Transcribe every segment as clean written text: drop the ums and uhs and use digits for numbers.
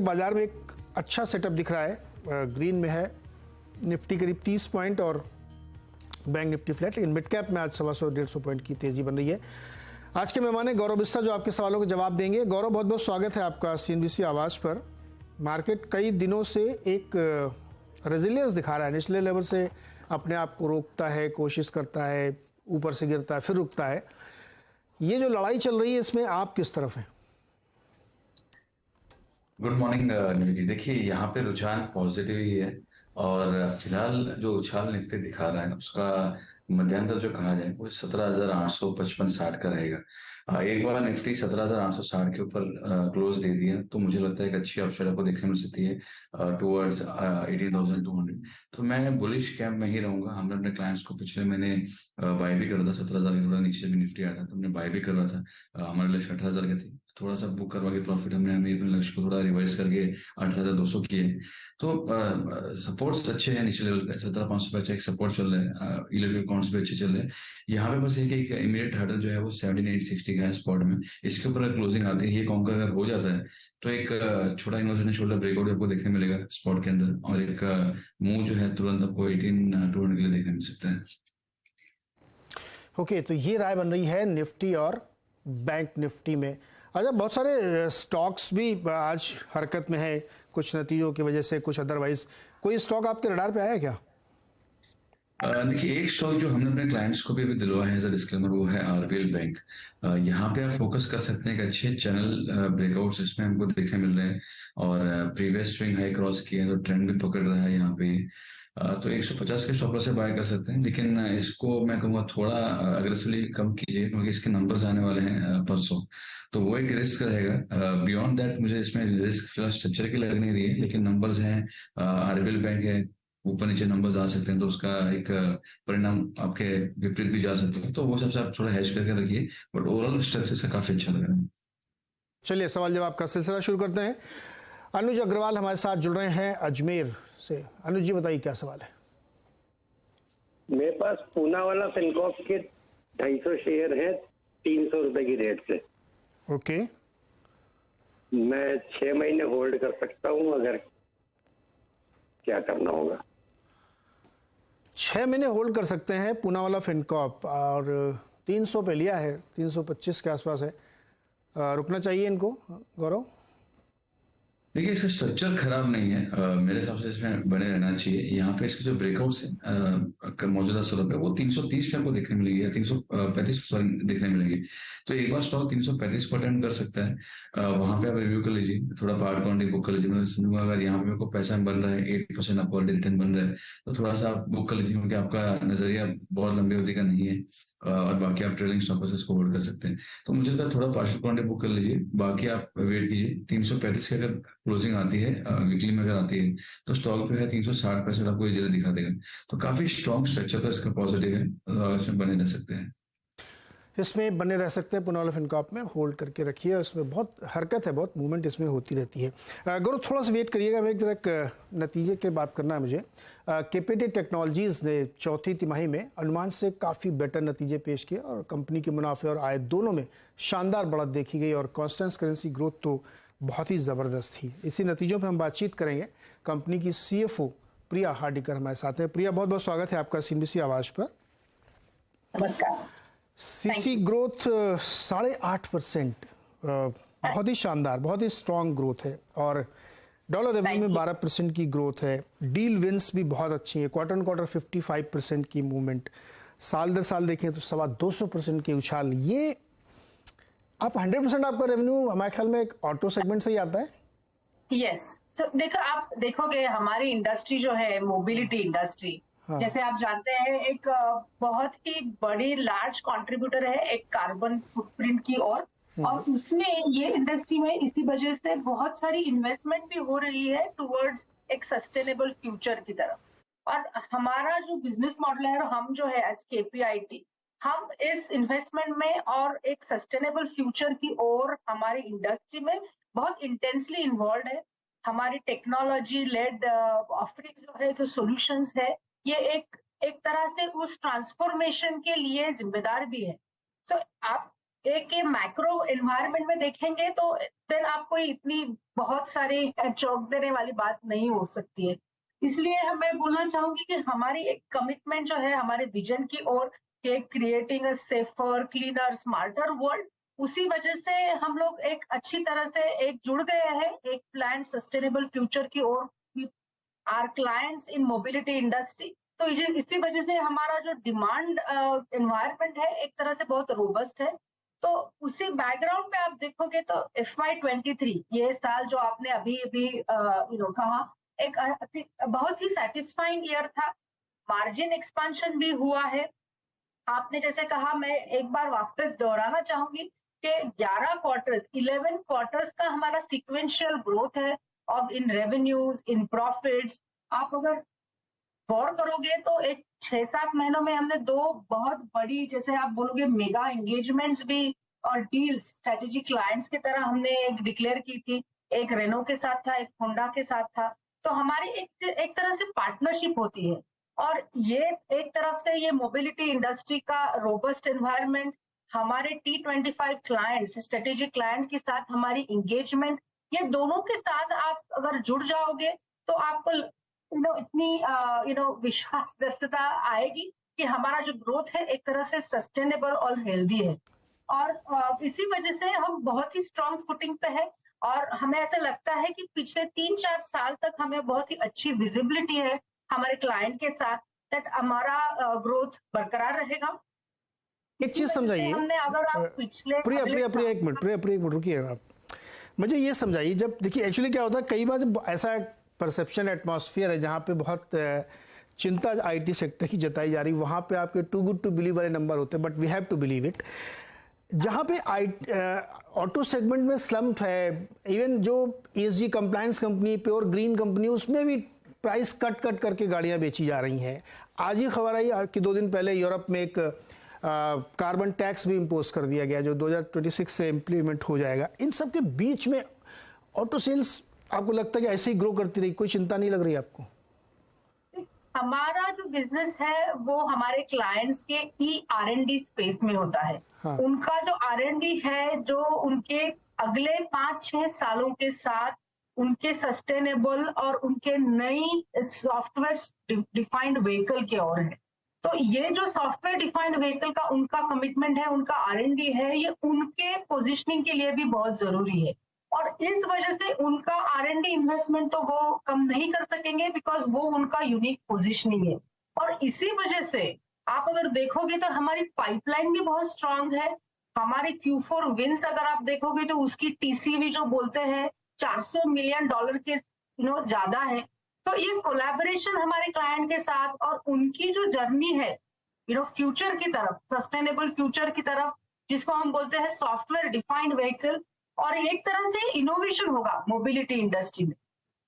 बाजार में एक अच्छा सेटअप दिख रहा है, ग्रीन में है, निफ्टी करीब 30 पॉइंट और बैंक निफ्टी फ्लैट, लेकिन मिड कैप में आज 125-150 पॉइंट की तेजी बन रही है। आज के मेहमान है गौरव बिस्सा, जो आपके सवालों के जवाब देंगे। गौरव, बहुत बहुत स्वागत है आपका CNBC आवाज पर। मार्केट कई दिनों से एक रेजिलियंस दिखा रहा है, निचले लेवल से अपने आप को रोकता है, कोशिश करता है, ऊपर से गिरता है, फिर रुकता है। ये जो लड़ाई चल रही है, इसमें आप किस तरफ हैं? Good morning Neeraj ji. देखिए, यहाँ पे रुझान पॉजिटिव ही है और फिलहाल जो उछाल निफ्टी दिखा रहा है उसका मध्यांतर जो कहा जाए वो 17,855-60 का रहेगा। एक बार निफ्टी 17,860 के ऊपर क्लोज दे दिया तो मुझे लगता है एक अच्छी अवसर आपको देखने मिल सकती है टुवर्ड्स 18,200। तो मैं बुलिश कैंप में ही रहूंगा। हमने अपने क्लाइंट्स को पिछले महीने बाय भी करा था, 17,000 के थोड़ा नीचे भी निफ्टी आया था तो हमने बाय भी करवा था। हमारे लिए 18,000 के थे, थोड़ा सा बुक करवा के प्रॉफिट हमने अपने लक्ष्य को थोड़ा रिवाइज करके 18,200 किए। तो सपोर्ट्स अच्छे हैं नीचे लेवल पे, 17,500 पे अच्छा एक सपोर्ट चल रहा है, इलेक्ट्रिक काउंट्स भी अच्छे चल रहे हैं। यहाँ पे बस एक इमीडिएट हर्डल जो है वो 17,860 का है स्पॉट में। इसके ऊपर क्लोजिंग आती है, ये कॉन्कर अगर हो जाता है तो एक छोटा इन्वर्जन शोल्डर ब्रेकआउट आपको देखने मिलेगा स्पॉट के अंदर, और एक मूव जो है तुरंत आपको 18,200 के लिए देखने मिल सकता है। ओके, तो ये राय बन रही है निफ्टी और बैंक निफ्टी में। अच्छा, बहुत सारे स्टॉक्स भी आज हरकत में है, कुछ नतीजों की वजह से, कुछ अदरवाइज। कोई स्टॉक आपके रडार पे आया है क्या? देखिए, एक स्टॉक जो हमने अपने क्लाइंट्स को भी अभी दिलवाया है एज अ डिस्क्लेमर, वो है आरबीएल बैंक। यहाँ पे आप फोकस कर सकते हैं कि अच्छे चैनल ब्रेकआउट्स इसमें हमको देखने मिल रहे हैं और प्रीवियस स्विंग हाई क्रॉस किए हैं तो ट्रेंड भी पकड़ रहा है यहाँ पे। तो 150 के स्टॉप लॉस से बाय कर सकते हैं, लेकिन इसको मैं कहूँगा थोड़ा अग्रेसिवली कम कीजिए क्योंकि इसके नंबर्स आने वाले हैं परसों, तो वो एक रिस्क रहेगा। बियॉन्ड दैट मुझे इसमें रिस्क फिलहाल स्ट्रक्चर की लग नहीं रही है, लेकिन नंबर्स हैं, आरबीएल बैंक है, ऊपर नीचे नंबर्स आ सकते हैं तो उसका एक परिणाम आपके विपरीत भी जा सकते हैं, तो वो सबसे आप थोड़ा हैश करके रखिए। बट ओवरऑल स्ट्रक्चर से काफी अच्छा लग रहा है। चलिए, सवाल जवाब का सिलसिला शुरू करते हैं। अनुज अग्रवाल हमारे साथ जुड़ रहे हैं अजमेर से। अनुज जी, बताइए क्या सवाल है? मेरे पास पूना वाला फिनकॉर्प के 250 शेयर है 300 रुपए की रेट से। ओके, मैं 6 महीने होल्ड कर सकता हूँ, अगर क्या करना होगा? 6 महीने होल्ड कर सकते हैं पूना वाला फिनकॉर्प, और 300 पे लिया है, 325 के आसपास है। रुकना चाहिए इनको, गौरव? देखिए, इसका स्ट्रक्चर खराब नहीं है, मेरे हिसाब से इसमें बने रहना चाहिए। यहाँ पे इसके जो ब्रेकआउट्स है मौजूदा स्तर पे वो 330 पे आपको देखने मिलेगी या 335 सॉरी देखने मिलेगी। तो एक बार स्टॉक 335 को अटेंड कर सकता है, वहां पे आप रिव्यू कर लीजिए, थोड़ा पार्ट क्वांटिटी बुक कर लीजिए। मैं समझूंगा अगर यहाँ पे मेरे को पैसा बन रहा है, 8% आपको ऑलरेडी रिटर्न बन रहा है, तो थोड़ा सा आप बुक कर लीजिए क्योंकि आपका नजरिया बहुत लंबी अवधि का नहीं है। और बाकी आप ट्रेलिंग स्टॉप को होल्ड कर सकते हैं। तो मुझे लगता है थोड़ा पार्शियल क्वांटिटी बुक कर लीजिए, बाकी आप वेट कीजिए। 335 की अगर क्लोजिंग आती है वीकली में अगर आती है तो स्टॉक पे है 360% आपको इजीली दिखा देगा। तो काफी स्ट्रॉन्ग स्ट्रक्चर तो इसका पॉजिटिव है, इसमें बने रह सकते हैं। इसमें बने रह सकते हैं, पूना वाला फिनकॉर्प में होल्ड करके रखिए। इसमें बहुत हरकत है, बहुत मूवमेंट इसमें होती रहती है। गौरव, थोड़ा सा वेट करिएगा, मैं एक नतीजे की बात करना है मुझे। केपीटी टेक्नोलॉजीज ने चौथी तिमाही में अनुमान से काफ़ी बेटर नतीजे पेश किए और कंपनी के मुनाफे और आय दोनों में शानदार बढ़त देखी गई, और कॉन्स्टेंट करेंसी ग्रोथ तो बहुत ही ज़बरदस्त थी। इसी नतीजों पर हम बातचीत करेंगे। कंपनी की CFO प्रिया हार्डिकर हमारे साथ हैं। प्रिया, बहुत बहुत स्वागत है आपका CNBC आवाज़ पर। नमस्कार। CC ग्रोथ 8.5%, बहुत ही शानदार, बहुत ही स्ट्रॉन्ग ग्रोथ है, और डॉलर रेवेन्यू में 12% की ग्रोथ है। डील विंस भी बहुत अच्छी है, क्वार्टर ऑन क्वार्टर 55% की मूवमेंट, साल दर साल देखें तो 225% की उछाल। ये आप 100% आपका रेवेन्यू हमारे ख्याल में एक ऑटो सेगमेंट से ही आता है। यस, सो देखो, आप देखोगे हमारी इंडस्ट्री जो है मोबिलिटी इंडस्ट्री, हाँ, जैसे आप जानते हैं, एक बहुत ही बड़ी लार्ज कंट्रीब्यूटर है एक कार्बन फुटप्रिंट की ओर, और उसमें ये इंडस्ट्री में इसी वजह से बहुत सारी इन्वेस्टमेंट भी हो रही है टुवर्ड्स एक सस्टेनेबल फ्यूचर की तरफ। और हमारा जो बिजनेस मॉडल है, और हम जो है एज केपीआईटी, हम इस इन्वेस्टमेंट में और एक सस्टेनेबल फ्यूचर की ओर हमारी इंडस्ट्री में बहुत इंटेंसली इन्वॉल्व है। हमारी टेक्नोलॉजी लेड ऑफरिंग जो है, जो सॉल्यूशंस है, ये एक एक तरह से उस ट्रांसफॉर्मेशन के लिए जिम्मेदार भी है। सो आप एक ये मैक्रो एनवायरनमेंट में देखेंगे तो देन आपको इतनी बहुत सारी चौंक देने वाली बात नहीं हो सकती है। इसलिए मैं बोलना चाहूंगी कि हमारी एक कमिटमेंट जो है हमारे विजन की ओर, कि creating a safer, cleaner, smarter world, उसी वजह से हम लोग एक अच्छी तरह से एक जुड़ गए हैं एक प्लान सस्टेनेबल फ्यूचर की ओर, our clients in mobility industry. तो इसी वजह से हमारा जो डिमांड एनवायरनमेंट है एक तरह से बहुत रोबस्ट है। तो उसी बैकग्राउंड में आप देखोगे तो FY23 ये साल जो आपने अभी अभी कहा, एक बहुत ही सेटिस्फाइंग ईयर था। मार्जिन एक्सपांशन भी हुआ है। आपने जैसे कहा, मैं एक बार वापस दोहराना चाहूंगी कि 11 क्वार्टर्स, 11 क्वार्टर्स का हमारा सीक्वेंशियल ग्रोथ है of in revenues, in profits. आप अगर गौर करोगे तो एक 6-7 महीनों में हमने 2 बहुत बड़ी, जैसे आप बोलोगे, मेगा एंगेजमेंट्स भी और डील्स स्ट्रेटेजिक क्लाइंट्स की तरह हमने एक डिक्लेयर की थी। एक रेनो के साथ था, एक होंडा के साथ था। तो हमारी एक तरह से पार्टनरशिप होती है। और ये एक तरफ से ये मोबिलिटी इंडस्ट्री का रोबस्ट एनवायरनमेंट, हमारे T25 क्लाइंट्स, स्ट्रेटेजिक क्लाइंट के साथ हमारी एंगेजमेंट, ये दोनों के साथ आप अगर जुड़ जाओगे तो आपको इतनी विश्वास दृढ़ता आएगी कि हमारा जो ग्रोथ है एक तरह से सस्टेनेबल और हेल्दी है। और इसी वजह से हम बहुत ही स्ट्रांग फुटिंग पे है। और हमें ऐसा लगता है कि पिछले 3-4 साल तक हमें बहुत ही अच्छी विजिबिलिटी है हमारे क्लाइंट के साथ, दैट हमारा ग्रोथ बरकरार रहेगा। एक चीज समझाइए, हमने अगर आप पिछले प्रिया एक मिनट रुकिए आप। मुझे ये समझाइए, जब देखिए एक्चुअली क्या होता है, कई बार जब ऐसा परसेप्शन एटमॉस्फेयर है जहाँ पे बहुत चिंता आईटी सेक्टर की जताई जा रही, वहाँ पे आपके टू गुड टू बिलीव वाले नंबर होते हैं, but we have to believe it. जहाँ पे ऑटो सेगमेंट में स्लम्प है, इवन जो ESG compliance company, pure green company, उसमें भी प्राइस कट करके गाड़ियाँ बेची जा रही हैं। आज ही खबर आई कि 2 दिन पहले यूरोप में एक कार्बन टैक्स भी इम्पोज कर दिया गया जो 2026 से इम्प्लीमेंट हो जाएगा। इन सब के बीच में ऑटो सेल्स आपको लगता है कि ऐसे ही ग्रो करती रही, कोई चिंता नहीं लग रही आपको? हमारा जो बिजनेस है वो हमारे क्लाइंट्स के R&D स्पेस में होता है। हाँ। उनका जो R&D है, जो उनके अगले 5-6 सालों के साथ उनके सस्टेनेबल और उनके नई सॉफ्टवेयर डिफाइंड व्हीकल की ओर है। तो ये जो सॉफ्टवेयर डिफाइंड व्हीकल का उनका कमिटमेंट है, उनका R&D है, ये उनके पोजिशनिंग के लिए भी बहुत जरूरी है। और इस वजह से उनका R&D इन्वेस्टमेंट तो वो कम नहीं कर सकेंगे, बिकॉज वो उनका यूनिक पोजिशनिंग है। और इसी वजह से आप अगर देखोगे तो हमारी पाइपलाइन भी बहुत स्ट्रांग है। हमारे Q4 विंस अगर आप देखोगे तो उसकी TCV जो बोलते हैं $400 मिलियन के ज्यादा है। तो ये कोलैबोरेशन हमारे क्लाइंट के साथ और उनकी जो जर्नी है फ्यूचर की तरफ, सस्टेनेबल फ्यूचर की तरफ, जिसको हम बोलते हैं सॉफ्टवेयर डिफाइंड व्हीकल, और एक तरह से इनोवेशन होगा मोबिलिटी इंडस्ट्री में।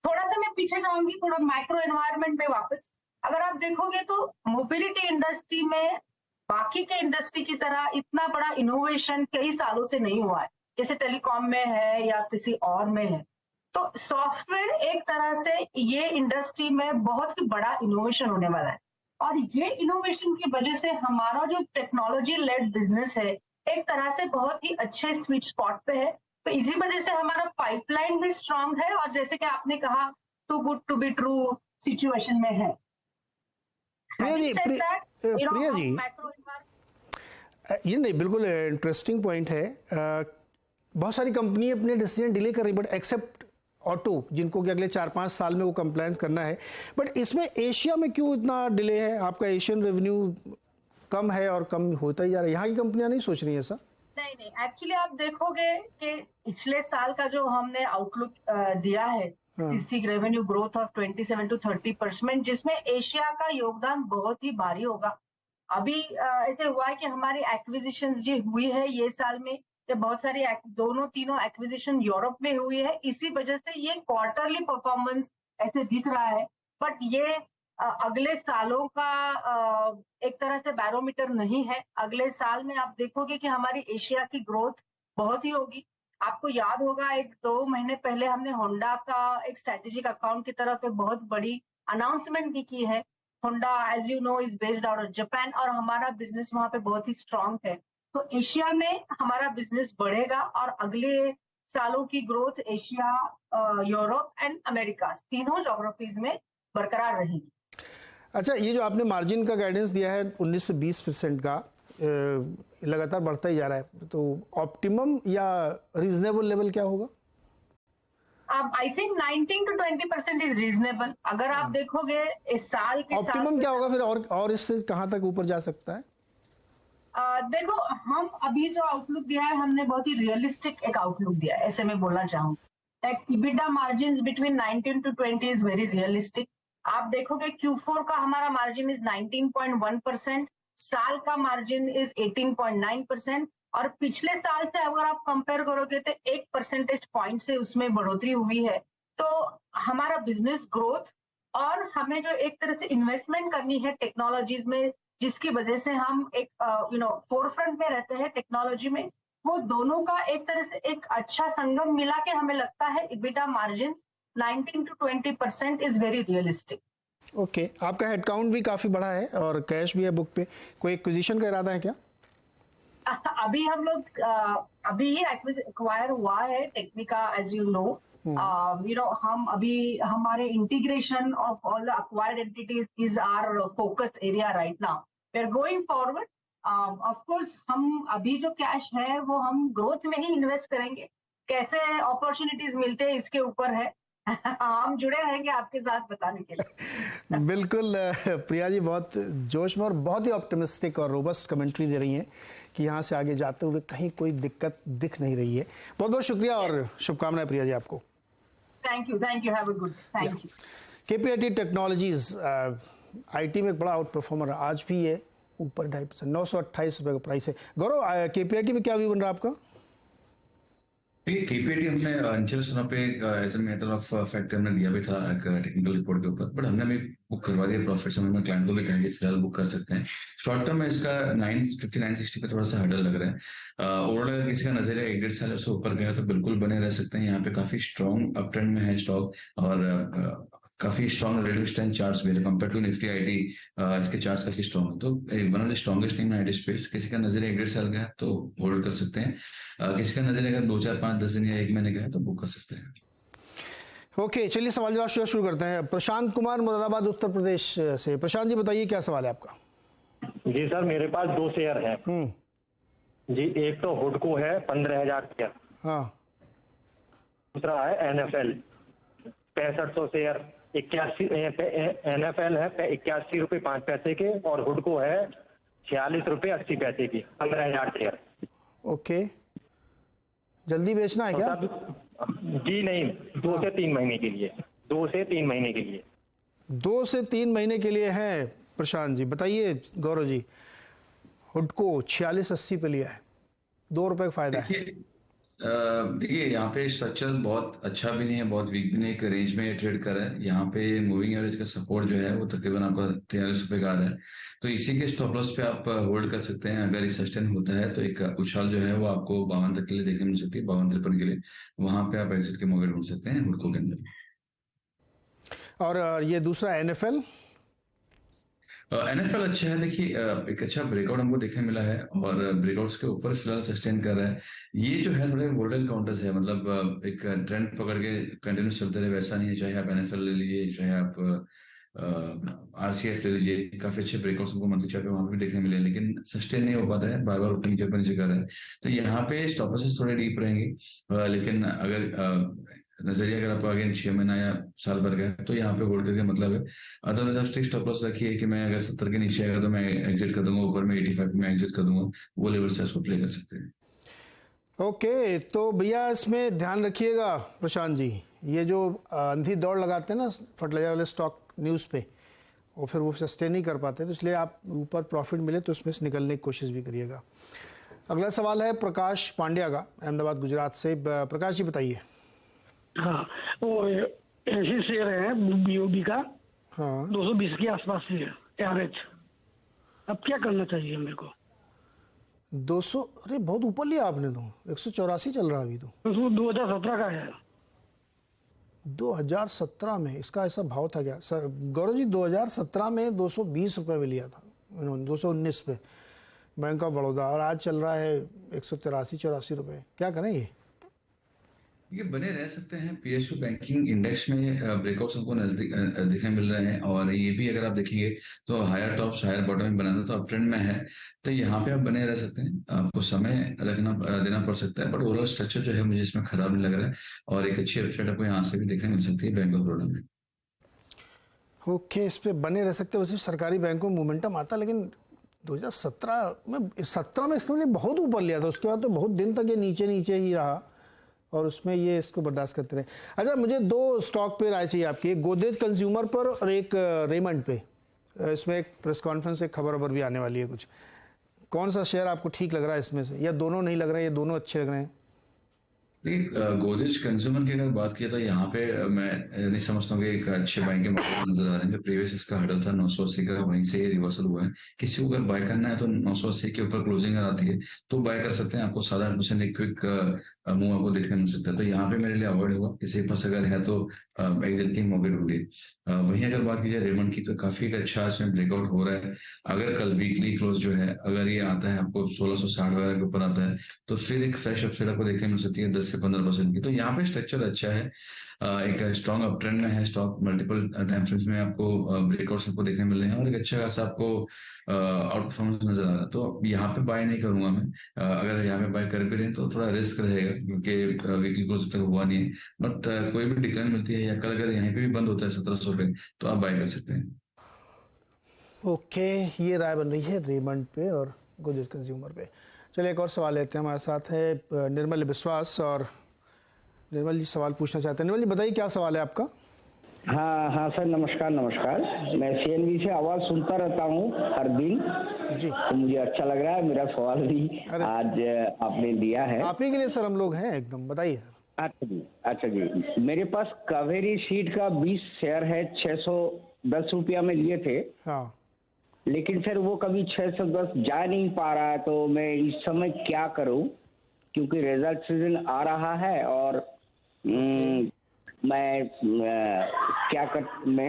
थोड़ा सा मैं पीछे जाऊंगी, थोड़ा माइक्रो एनवायरनमेंट में वापस। अगर आप देखोगे तो मोबिलिटी इंडस्ट्री में बाकी के इंडस्ट्री की तरह इतना बड़ा इनोवेशन कई सालों से नहीं हुआ है, जैसे टेलीकॉम में है या किसी और में है। तो सॉफ्टवेयर एक तरह से ये इंडस्ट्री में बहुत ही बड़ा इनोवेशन होने वाला है। और ये इनोवेशन की वजह से हमारा जो टेक्नोलॉजी लेड बिजनेस है एक तरह से बहुत ही अच्छे स्वीट स्पॉट पे है। तो इसी वजह से हमारा पाइपलाइन भी स्ट्रांग है और जैसे कि आपने कहा, too good to be true situation में है। प्रिया जी, ये नहीं, बिल्कुल इंटरेस्टिंग पॉइंट है। बहुत सारी कंपनी अपने डिसीजन डिले कर रही, बट एक्सेप्ट ऑटो, जिनको कि अगले 4-5 साल में वो कंप्लायंस करना है। बट इसमें एशिया में क्यों इतना डिले है? आपका एशियन रेवेन्यू कम है और कम होता ही जा रहा है, यहाँ की कंपनियां नहीं सोच रही है ऐसा? नहीं, एक्चुअली आप देखोगे कि पिछले साल का जो हमने आउटलुक दिया है, किसी रेवेन्यू ग्रोथ ऑफ 27 to 30%, जिसमें एशिया का योगदान बहुत ही भारी होगा। अभी ऐसे हुआ है कि हमारी एक्विजिशंस जो हुई है ये साल में, ये बहुत सारी तीनों एक्विजिशन यूरोप में हुई है। इसी वजह से ये क्वार्टरली परफॉर्मेंस ऐसे दिख रहा है, बट ये अगले सालों का एक तरह से बैरोमीटर नहीं है। अगले साल में आप देखोगे कि हमारी एशिया की ग्रोथ बहुत ही होगी। आपको याद होगा 1-2 महीने पहले हमने होंडा का एक स्ट्रेटेजिक अकाउंट की तरफ एक बहुत बड़ी अनाउंसमेंट भी की है। Honda, as you know, is based out of Japan और हमारा बिजनेस वहां पे बहुत ही स्ट्रांग है। तो एशिया में हमारा बिजनेस बढ़ेगा और अगले सालों की growth Asia, Europe and America तीनों ज्योग्राफीज में बरकरार रहेगी। अच्छा, ये जो आपने मार्जिन का गाइडेंस दिया है 19 से 20% का, लगातार बढ़ता ही जा रहा है, तो ऑप्टिमम या रीजनेबल लेवल क्या होगा? I think 19 to 20% is reasonable. अगर आप देखोगे इस साल के साथ ऑप्टिमम क्या होगा फिर, और इससे कहाँ तक ऊपर जा सकता है? देखो, हम अभी जो आउटलुक दिया है हमने बहुत ही रियलिस्टिक एक आउटलुक दिया है, ऐसे मैं बोलना चाहूँ। That EBITDA margin between 19 to 20 is very realistic. आप देखोगे Q4 का हमारा मार्जिन इज 19.1%, साल का मार्जिन इज 18.9%, और पिछले साल से अगर आप कंपेयर करोगे तो 1 परसेंटेज पॉइंट से उसमें बढ़ोतरी हुई है। तो हमारा बिजनेस ग्रोथ और हमें जो एक तरह से इन्वेस्टमेंट करनी है टेक्नोलॉजीज में, जिसकी वजह से हम एक फोरफ्रंट में रहते हैं टेक्नोलॉजी में, वो दोनों का एक तरह से एक अच्छा संगम मिला के हमें लगता है EBITDA margin 19 to 20% is very realistic. Okay, आपका हेडकाउंट भी काफ़ी बड़ा है और कैश भी है बुक पे, कोई एक्विजिशन का इरादा है क्या? अभी हम लोग अभी ही एक्वायर हुआ है टेक्निका, एज यू नो। हम अभी हमारे integration of all the acquired entities is our focus area right now. We are going forward. Of course हम अभी जो कैश है वो हम ग्रोथ में ही इन्वेस्ट करेंगे, कैसे अपॉर्चुनिटीज मिलते हैं इसके ऊपर है। हम जुड़े रहेंगे आपके साथ बताने के लिए। बिल्कुल प्रिया जी, बहुत जोश में और बहुत ही ऑप्टिमिस्टिक और रोबस्ट कमेंट्री दे रही हैं कि यहाँ से आगे जाते हुए कहीं कोई दिक्कत दिख नहीं रही है। बहुत बहुत शुक्रिया और शुभकामनाएं प्रिया जी आपको। Thank you, have a good, thank you. KPIT technologies IT में एक बड़ा आउट परफॉर्मर आज भी है, ऊपर 2.5%, 928 रुपये का प्राइस है। गौरव, KPIT में क्या व्यू बन रहा है आपका? देखिए, KPIT हमने अंचल सुना पे as a matter of fact हमने दिया भी था एक टेक्निकल रिपोर्ट के ऊपर, बट हमने भी बुक करवा दिया प्रॉफिट। हमने क्लाइंट को भी कहा कि फिलहाल बुक कर सकते हैं। शॉर्ट टर्म में इसका 950 960 पे थोड़ा सा हर्डल लग रहा है। ओवरऑल अगर किसी का नजरिया 1-1.5 साल से ऊपर गया तो बिल्कुल बने रह सकते हैं। यहाँ पे काफी स्ट्रॉन्ग अप ट्रेंड में है स्टॉक, और काफी स्ट्रॉन्ग रिलेटिव स्ट्रेंथ चार्ट्स भी है कंपेयर टू निफ्टी IT। इसके चार्ट्स काफी स्ट्रॉन्ग है, तो one of the strongest name IT space. किसी का नजरिया 1-1.5 साल का है तो होल्ड कर सकते हैं। किसी का नजरिया अगर 2, 4, 5, 10 दिन या 1 महीने का है तो बुक कर सकते हैं। ओके, चलिए सवाल जवाब शुरू करते हैं। प्रशांत कुमार, मुरादाबाद, उत्तर प्रदेश से। प्रशांत जी बताइए क्या सवाल है आपका? जी सर, मेरे पास 2 शेयर हैं जी। एक तो हुडको है 15,000 शेयर, हाँ। दूसरा है NFL 6500 शेयर। 81 NFL है 81 रुपये 5 पैसे के, और हुडको है 46 रुपये 80 पैसे की, 15,000 शेयर। ओके, जल्दी बेचना है क्या? जी नहीं, 2 से 3 महीने के लिए। 2 से 3 महीने के लिए। 2 से 3 महीने के लिए है प्रशांत जी। बताइए गौरव जी, हुडको 4680 पे लिया है, 2 रुपए का फायदा है। देखिए, यहाँ पे स्ट्रक्चर बहुत अच्छा भी नहीं है, बहुत वीक भी नहीं, एक रेंज में ट्रेड कर रहा है। यहाँ पे मूविंग एवरेज का सपोर्ट जो है वो तकरीबन आपका 43 रुपए का आ रहा है, तो इसी के स्टॉप लॉस पे आप होल्ड कर सकते हैं। अगर ये सस्टेन होता है तो एक उछाल जो है वो आपको 52 तक के लिए देखने मिल सकती है, 52-53 के लिए। वहां पे आप एग्जिट के मौके ढूंढ सकते हैं हुडको के अंदर। और ये दूसरा NFL अच्छा है। देखिए, एक अच्छा ब्रेकआउट हमको देखने मिला है, और ब्रेकआउट्स के ऊपर फिलहाल सस्टेन कर रहा है। ये जो है थोड़े वोलेटाइल काउंटर्स है, मतलब एक ट्रेंड पकड़ के कंटिन्यूस चलते रहे वैसा नहीं है। चाहे आप NFL ले लीजिए, चाहे आप RCF ले लीजिए, काफी अच्छे ब्रेकआउट्स हमको मंथली चार्ट पे वहां पे भी देखने मिले, लेकिन सस्टेन नहीं हो पाता है, बार बार ऊपर नीचे कर रहा है। तो यहाँ पे स्टॉप लॉसेस थोड़े डीप रहेंगे, लेकिन अगर नजरिया अगर आपको अगेन 6 महीना या साल भर का है तो यहाँ पे होल्ड करके मतलब है। अदरवाइज आप स्टिक स्टॉप लॉस रखिए कि मैं अगर 70 के नीचे आएगा तो मैं एग्जिट कर दूंगा, ऊपर में 85 में एग्जिट कर दूंगा। वो लेवल से इसको प्ले कर सकते हैं। ओके, तो भैया इसमें ध्यान रखिएगा प्रशांत जी, ये जो अंधी दौड़ लगाते हैं ना फर्टिलाइजर वाले स्टॉक न्यूज़ पे, और फिर वो सस्टेन नहीं कर पाते, तो इसलिए आप ऊपर प्रॉफिट मिले तो उसमें से निकलने की कोशिश भी करिएगा। अगला सवाल है प्रकाश पांड्या का, अहमदाबाद गुजरात से। प्रकाश जी बताइए। हाँ, वो ऐसे शेयर है BOB का, हाँ, 220 के आसपास से एवरेज। अब क्या करना चाहिए मेरे को? 200, अरे बहुत ऊपर लिया आपने तो, 184 चल रहा अभी तो। 2017 का है। 2017 में इसका ऐसा भाव था क्या गौरव जी? 2017 में 220 रुपये में लिया था, 219 पे। बैंक ऑफ बड़ौदा, और आज चल रहा है 183-84 रुपए। क्या करें ये बने रह सकते हैं। पीएसयू बैंकिंग इंडेक्स में ब्रेकआउट्स हमको नजदीक देखने मिल रहे हैं, और ये भी अगर आप देखेंगे तो हायर टॉप्स हायर बॉटम में बनाना तो अप ट्रेंड में है, तो यहाँ पे आप बने रह सकते हैं। आपको समय रखना देना पड़ सकता है, बट ओवरऑल स्ट्रक्चर जो है मुझे इसमें खराब नहीं लग रहा है, और एक अच्छी अपसाइड आपको यहाँ से भी देखने मिल सकती है बैंक ऑफ बड़ौदा में। ओके, इस पे बने रह सकते हैं। वैसे सरकारी बैंकों में मोमेंटम आता, लेकिन 2017 में इसने बहुत ऊपर लिया था, उसके बाद तो बहुत दिन तक ये नीचे नीचे ही रहा, और उसमें ये इसको बर्दाश्त करते रहे। अच्छा, मुझे 2 स्टॉक पे राय चाहिए आपकी, एक गोदरेज कंज्यूमर पर और एक रेमंड पे। इसमें एक प्रेस कॉन्फ्रेंस, एक खबर भी आने वाली है कुछ। कौन सा शेयर आपको ठीक लग रहा है इसमें से, या दोनों नहीं लग रहे हैं, ये दोनों अच्छे लग रहे हैं? देखिए, गोदरेज कंज्यूमर की अगर बात किया तो यहाँ पे मैं नहीं समझता हूँ कि एक अच्छे बाइंग के मौके नजर आ रहे हैं। जो प्रीवियस इसका हडल था 980 का, वहीं से ये रिवर्सल हुआ है। किसी को अगर बाय करना है तो 980 के ऊपर क्लोजिंग आती है तो बाय कर सकते हैं। आपको 7-8% एक क्विक मूव आपको देखने मिल सकता है, तो यहाँ पे मेरे लिए अवॉइड होगा। किसी के पास अगर है तो एग्जिट की मौके ढूंढिए। वहीं अगर बात की जाए रेमंड की, तो काफी एक अच्छा इसमें ब्रेकआउट हो रहा है। अगर कल वीकली क्लोज जो है अगर ये आता है आपको 1660 वगैरह के ऊपर आता है, तो फिर एक फ्रेश अपसाइड आपको देखने मिल सकती है 10 से 15% की। तो यहाँ पे स्ट्रक्चर अच्छा है, एक स्ट्रॉन्ग अप ट्रेंड में है स्टॉक। मल्टीपल टाइम फ्रेम्स में आपको ब्रेकआउट्स आपको देखने मिल रहे हैं, और एक अच्छा खासा आपको आउट परफॉर्मेंस नजर आ रहा है। तो यहाँ पे बाय नहीं करूंगा मैं। अगर यहाँ पे बाय कर भी रहे हैं तो थोड़ा रिस्क रहेगा, क्योंकि वीकली क्लोज तक हुआ नहीं है। बट कोई भी डिक्लाइन मिलती है, या कल अगर यहाँ पे भी बंद होता है 1700 पे, तो आप बाय कर सकते हैं। ओके, ये राय बन रही है रेमंड पे और गोदरेज कंज्यूमर पे। चलिए एक और सवाल लेते हैं। हमारे साथ है निर्मल विश्वास, और निर्मल जी सवाल पूछना चाहते हैं। निर्मल जी बताइए, क्या सवाल है आपका? हाँ हाँ सर, नमस्कार नमस्कार। मैं सीएनबी से आवाज सुनता रहता हूँ हर दिन जी। तो मुझे अच्छा लग रहा है। मेरा सवाल भी आज आपने दिया है। आप ही के लिए सर हम लोग हैं एकदम, बताइए सर। अच्छा जी, मेरे पास कावेरी सीड का 20 शेयर है, 610 रुपया में लिए थे। हाँ, लेकिन सर वो कभी 610 जा नहीं पा रहा है, तो मैं इस समय क्या करूं? क्योंकि रिजल्ट सीजन आ रहा है, और मैं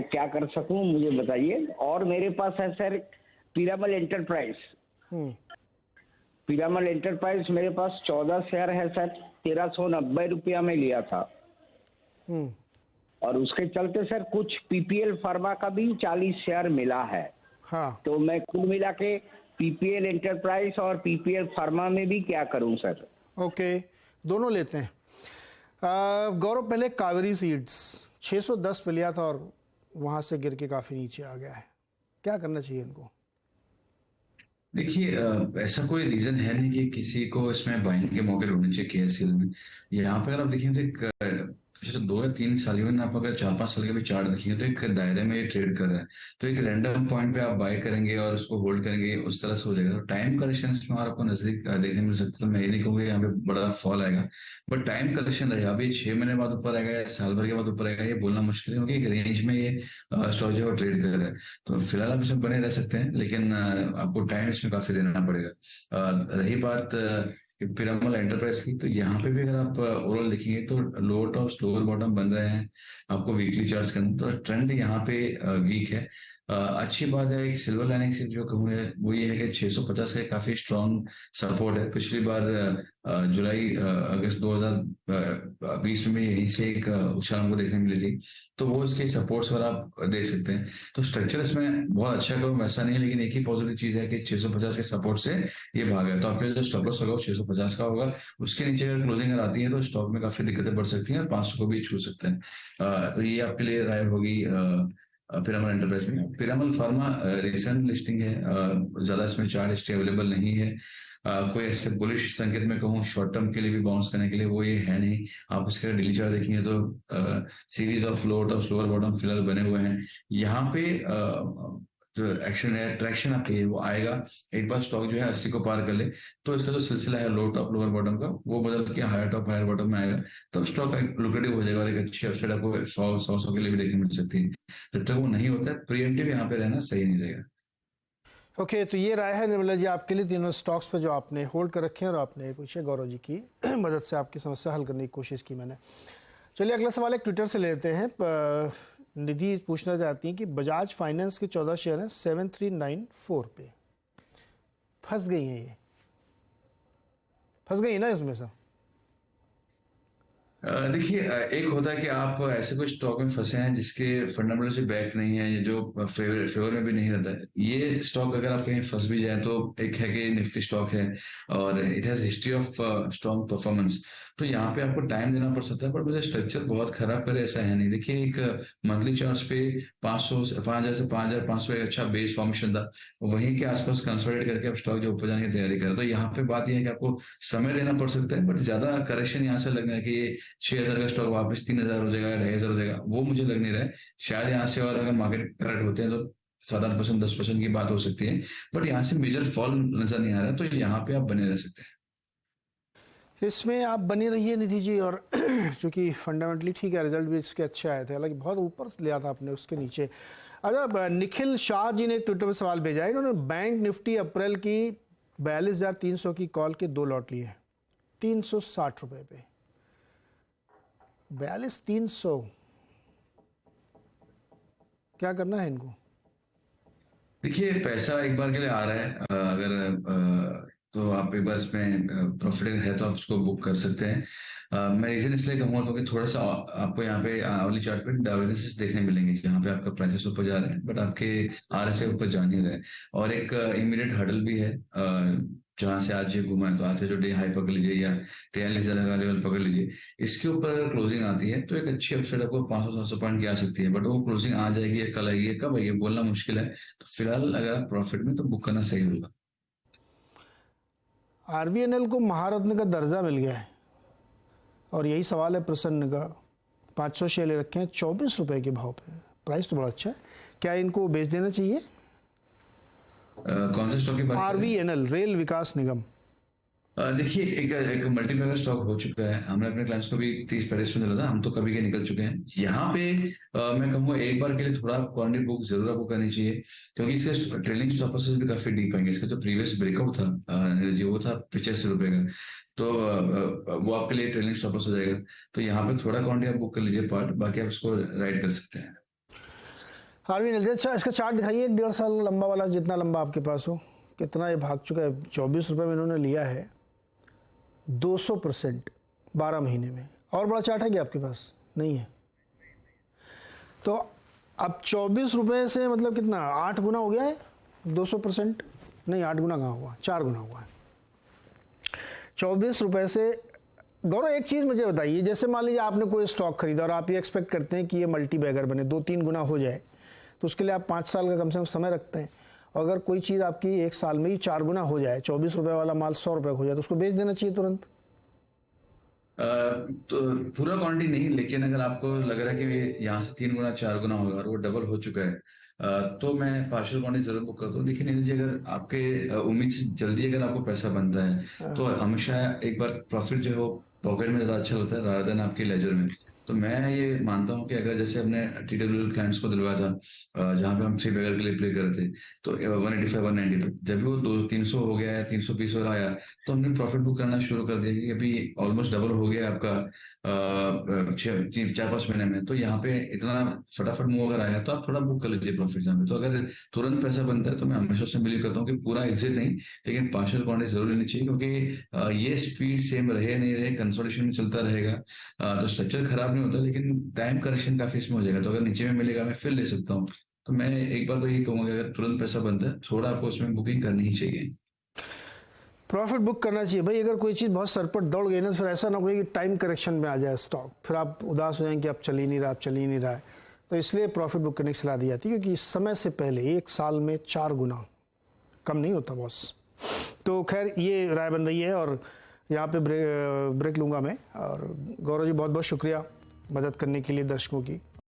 क्या कर सकूं, मुझे बताइए। और मेरे पास है sir Piramal enterprise. Piramal enterprise मेरे पास 14 शेयर है सर, 1390 रुपया में लिया था। और उसके चलते सर कुछ पीपीएल फार्मा का भी 40 शेयर मिला है। हाँ, तो मैं कुल मिला के पीपीएल एंटरप्राइज और पीपीएल फार्मा में भी क्या करूं सर? ओके, दोनों लेते हैं। गौरव, पहले कावेरी सीड्स 610 पे लिया था और वहां से गिर के काफी नीचे आ गया है, क्या करना चाहिए इनको? देखिए, ऐसा कोई रीजन है नहीं कि किसी को इसमें बाइंग के मौके ढूंढने चाहिए केएसएल में। यहाँ पर अगर आप देखें तो एक पिछले 2 या 3 साल, इवन आप अगर 4-5 साल के भी चार्ट देखेंगे तो एक दायरे में ये ट्रेड कर रहा है। तो एक रैंडम पॉइंट पे आप बाय करेंगे और उसको होल्ड करेंगे, उस तरह से हो जाएगा। तो टाइम करेक्शन में और आपको नजदीक देखने मिल सकता है। तो मैं ये नहीं कहूँगा यहाँ पे बड़ा फॉल आएगा, बट टाइम करेक्शन रहेगा। अभी 6 महीने बाद ऊपर आएगा या साल भर के बाद ऊपर आएगा, ये बोलना मुश्किल है, क्योंकि एक रेंज में ये स्टॉक जो है ट्रेड कर रहा है। तो फिलहाल आप इसमें बने रह सकते हैं, लेकिन आपको टाइम इसमें काफी देना पड़ेगा। रही बात पिरामल एंटरप्राइज की, तो यहाँ पे भी अगर आप ओवरऑल देखेंगे तो लोअर टॉप लोअर बॉटम बन रहे हैं आपको वीकली चार्ट्स के अंदर। तो ट्रेंड यहाँ पे वीक है। अच्छी बात है, एक सिल्वर लाइनिंग से जो कहूँ है वो ये है कि 650 का काफी स्ट्रॉन्ग सपोर्ट है। पिछली बार जुलाई अगस्त 2020 में यहीं से एक उछाल हमको देखने मिली थी, तो वो इसके सपोर्ट्स पर आप देख सकते हैं। तो स्ट्रक्चर इसमें बहुत अच्छा करूँ वैसा नहीं है, लेकिन एक ही पॉजिटिव चीज है कि 650 के सपोर्ट से ये भागा है। तो आपके जो स्टॉप लॉस होगा 650 का होगा। उसके नीचे अगर क्लोजिंग अगर आती है तो स्टॉक में काफी दिक्कतें बढ़ सकती हैं, और 500 को भी छू सकते हैं। तो ये आपके लिए राय होगी पिरामल एंटरप्राइज में। पिरामल फार्मा रिसेंट लिस्टिंग है, ज्यादा इसमें चार्ट हिस्ट्री अवेलेबल नहीं है। कोई ऐसे बुलिश संकेत में कहूँ शॉर्ट टर्म के लिए भी बाउंस करने के लिए वो ये है नहीं। आप उसके डेली चार्ट देखेंगे तो series of lower top lower bottom फिलहाल बने हुए हैं। यहाँ पे जो एक्शन है ट्रैक्शन आपके है वो आएगा एक बार स्टॉक जो है 80 को पार कर ले, तो इसका जो सिलसिला है लो टॉप लोअर बॉटम का वो बदल के हायर टॉप हायर बॉटम में आएगा, तब स्टॉक लुक्रेटिव हो जाएगा और एक अच्छी अपसाइड आपको 100 के लिए भी देखने मिल सकती है। जब तक वो नहीं होता है प्रीएम्प्टिव यहाँ पे रहना सही नहीं रहेगा। ओके, तो ये राय है निर्मला जी आपके लिए तीनों स्टॉक्स पे जो आपने होल्ड कर रखे हैं, और आपने पूछे गौरव जी की मदद से आपकी समस्या हल करने की कोशिश की मैंने। चलिए अगला सवाल एक ट्विटर से लेते हैं। निधि पूछना चाहती हैं कि बजाज फाइनेंस के 14 शेयर हैं 7394 पे। फंस गई हैं, ये फंस गई ना इसमें सर? देखिए, एक होता है कि आप ऐसे कोई स्टॉक में फंसे हैं जिसके फंडामेंटल से बैक नहीं है, ये जो फेवर में भी नहीं रहता है। ये स्टॉक अगर आप कहीं फंस भी जाए तो एक है कि निफ्टी स्टॉक है और it has history of strong performance, तो यहाँ पे आपको टाइम देना पड़ सकता है, पर मुझे स्ट्रक्चर बहुत खराब करे ऐसा है नहीं। देखिए, एक मंथली चार्ट्स पे 5,000 से 5,500 एक अच्छा बेस फॉर्मेशन था, वहीं के आसपास कंसोलिडेट करके आप स्टॉक जो ऊपर जाने की तैयारी करें, तो यहाँ पे बात यह है कि आपको समय देना पड़ सकता है, बट ज्यादा करेक्शन यहाँ से लगना है कि ये 6,000 का स्टॉक वापस 3,000 हो जाएगा, 2,500 हो जाएगा, वो मुझे लग नहीं रहा है। शायद यहाँ से और अगर मार्केट करेक्ट होते हैं तो 7-8%, 10% की बात हो सकती है, बट यहाँ से मेजर फॉल नजर नहीं आ रहा है, तो यहाँ पे आप बने रह सकते हैं। इसमें आप बने रहिए निधि जी, और चूंकि फंडामेंटली ठीक है, रिजल्ट भी इसके अच्छे आए थे, हालांकि बहुत ऊपर लिया था आपने उसके नीचे। अच्छा, निखिल शाह जी ने एक ट्विटर पर सवाल भेजा है, इन्होंने बैंक निफ्टी अप्रैल की 42,300 की कॉल के 2 लॉट लिए हैं 360 रुपए पे। 42,300 क्या करना है इनको? देखिए, पैसा एक बार के लिए आ रहा है, अगर तो आप एक बार इसमें प्रॉफिट है तो आप उसको बुक कर सकते हैं। मैं रीजन इसलिए कहूँगा क्योंकि थोड़ा सा आपको यहाँ पे आवली चार्ट पे डाइवर्जेंसेस देखने मिलेंगे, जहाँ पे आपका प्राइसेस ऊपर जा रहे हैं बट आपके आरएसआई ऊपर जा नहीं रहे, और एक इमीडिएट हर्डल भी है जहां से आज ये घुमा है, तो आज से जो डे हाई पकड़ लीजिए या 43,000 का लेवल पकड़ लीजिए, इसके ऊपर अगर क्लोजिंग आती है तो एक अच्छी अपसाइड आपको 500-700 पॉइंट की आ सकती है, बट वो क्लोजिंग आ जाएगी या कल आएगी या कब आएगी बोलना मुश्किल है। तो फिलहाल अगर आप प्रॉफिट में तो बुक करना सही होगा। आरवीएनएल को महारत्न का दर्जा मिल गया है, और यही सवाल है प्रसन्न का। 500 शेयर ले रखे हैं 24 रुपए के भाव पे, प्राइस तो बड़ा अच्छा है, क्या इनको बेच देना चाहिए? कौन से स्टॉक की बात कर रहे हैं? आरवीएनएल, रेल विकास निगम। देखिए, एक मल्टीप्लेयर स्टॉक हो चुका है, हमने अपने क्लाइंट्स को भी 30-35 में दिला था, हम तो कभी के निकल चुके हैं। यहाँ पे मैं कहूँगा एक बार के लिए थोड़ा क्वांटिटी बुक जरूर आपको करनी चाहिए, क्योंकि इसके ट्रेलिंग स्टॉप लॉसेस भी काफी डीप आएंगे। इसका जो प्रीवियस ब्रेकआउट था नीरज जी, वो था 85 रुपए का, तो वो आपके लिए ट्रेलिंग स्टॉप लॉस हो जाएगा। तो यहाँ पे थोड़ा क्वांटिटी आप बुक कर लीजिए पार्ट, बाकी आप इसको राइड कर सकते हैं। आरवीएनएल, अच्छा इसका चार्ट दिखाइए, 1.5 साल लंबा वाला, जितना लंबा आपके पास हो। कितना ये भाग चुका है? 24 रुपए में इन्होंने लिया है, 200% 12 महीने में। और बड़ा चार्ट है क्या आपके पास? नहीं है। तो अब 24 रुपए से मतलब कितना, 8 गुना हो गया है 200%? नहीं, 8 गुना कहाँ हुआ, 4 गुना हुआ है 24 रुपए से। गौरव, एक चीज़ मुझे बताइए, जैसे मान लीजिए आपने कोई स्टॉक खरीदा और आप ये एक्सपेक्ट करते हैं कि ये मल्टी बैगर बने, 2-3 गुना हो जाए, तो उसके लिए आप 5 साल का कम से कम समय रखते हैं। अगर कोई चीज़ आपकी 1 साल में ही 4 गुना हो जाए, 24 रुपए वाला माल 100 रुपए हो जाए, तो उसको बेच देना चाहिए तुरंत? तो पूरा क्वांटिटी नहीं, लेकिन अगर आपको लग रहा है कि यहाँ से 3 गुना 4 गुना होगा और वो डबल हो चुका है, तो मैं पार्शियल क्वांटिटी जरूर बुक करता हूँ। देखिए नीरज जी, अगर आपके उम्मीद से जल्दी अगर आपको पैसा बनता है तो हमेशा एक बार प्रॉफिट जो है वो पॉकेट में ज्यादा अच्छा लगता है रादर देन आपके लेजर में। तो मैं ये मानता हूँ कि अगर जैसे हमने TWL क्लाइंट्स को दिलवाया था, जहाँ पे हम 3 बैगर के लिए प्ले कर रहे थे, तो 185, 190 पे जब भी वो 300 हो गया है, 320 वाला आया, तो हमने प्रॉफिट बुक करना शुरू कर दिया कि अभी ऑलमोस्ट डबल हो गया आपका 4-5 महीने में। तो यहाँ पे इतना फटाफट मूव अगर आया तो आप थोड़ा बुक कर लीजिए प्रॉफिट यहाँ पे। तो अगर तुरंत पैसा बनता है तो मैं हमेशा उसमें बिलीव करता हूँ कि पूरा एग्जिट नहीं, लेकिन पार्शियल क्वांटिटी जरूर लेनी चाहिए, क्योंकि ये स्पीड सेम रहे नहीं रहे, कंसोलिडेशन में चलता रहेगा, तो स्ट्रक्चर खराब नहीं होता, लेकिन टाइम करेक्शन काफी इसमें हो जाएगा। तो अगर नीचे में मिलेगा मैं फिर ले सकता हूँ। तो मैं एक बार तो यही कहूंगा कि अगर तुरंत पैसा बनता है थोड़ा आपको उसमें बुकिंग करनी ही चाहिए, प्रॉफिट बुक करना चाहिए भाई। अगर कोई चीज़ बहुत सरपट दौड़ गई ना, तो फिर ऐसा ना हो कि टाइम करेक्शन में आ जाए स्टॉक, फिर आप उदास हो जाएंगे कि अब चल ही नहीं रहा, अब चल ही नहीं रहा है। तो इसलिए प्रॉफिट बुक करने की सलाह दी जाती है, क्योंकि समय से पहले 1 साल में 4 गुना कम नहीं होता बॉस। तो खैर ये राय बन रही है, और यहाँ पे ब्रेक लूँगा मैं। और गौरव जी, बहुत बहुत शुक्रिया मदद करने के लिए दर्शकों की।